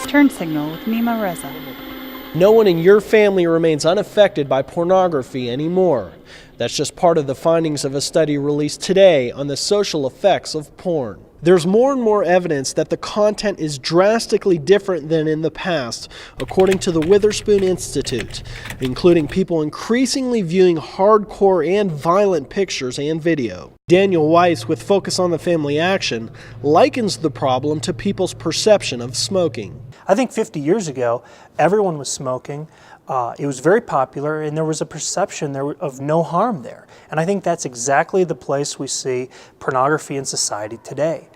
Turn signal with Mima Reza. No one in your family remains unaffected by pornography anymore. That's just part of the findings of a study released today on the social effects of porn. There's more and more evidence that the content is drastically different than in the past, according to the Witherspoon Institute, including people increasingly viewing hardcore and violent pictures and video. Daniel Weiss, with Focus on the Family Action, likens the problem to people's perception of smoking. I think 50 years ago, everyone was smoking. It was very popular, and there was a perception of no harm there. And I think that's exactly the place we see pornography in society today.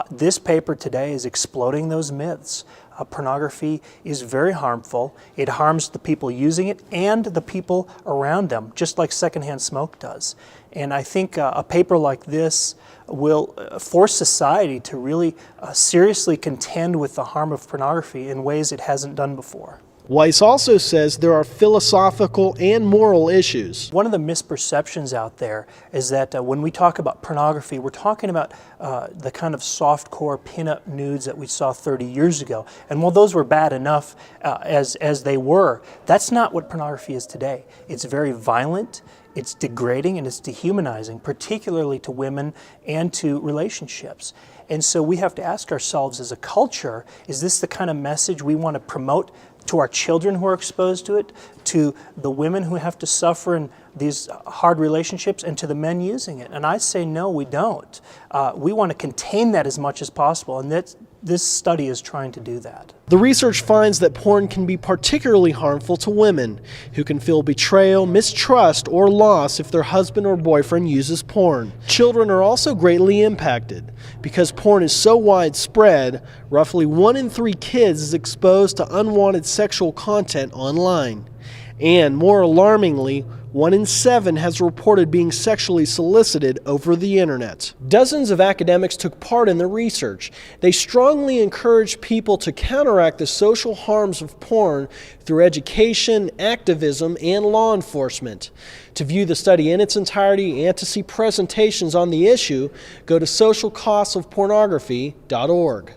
This paper today is exploding those myths. Pornography is very harmful. It harms the people using it and the people around them, just like secondhand smoke does. And I think a paper like this will force society to really seriously contend with the harm of pornography in ways it hasn't done before. Weiss also says there are philosophical and moral issues. One of the misperceptions out there is that when we talk about pornography, we're talking about the kind of softcore pinup nudes that we saw 30 years ago. And while those were bad enough as they were, that's not what pornography is today. It's very violent, it's degrading, and it's dehumanizing, particularly to women and to relationships. And so we have to ask ourselves as a culture, is this the kind of message we want to promote to our children who are exposed to it, to the women who have to suffer in these hard relationships, and to the men using it? And I say no, we don't. We want to contain that as much as possible, and this study is trying to do that. The research finds that porn can be particularly harmful to women who can feel betrayal, mistrust, or loss if their husband or boyfriend uses porn. Children are also greatly impacted. Because porn is so widespread, roughly 1 in 3 kids is exposed to unwanted sexual content online. And more alarmingly, 1 in 7 has reported being sexually solicited over the internet. Dozens of academics took part in the research. They strongly encourage people to counteract the social harms of porn through education, activism, and law enforcement. To view the study in its entirety and to see presentations on the issue, go to socialcostsofpornography.org.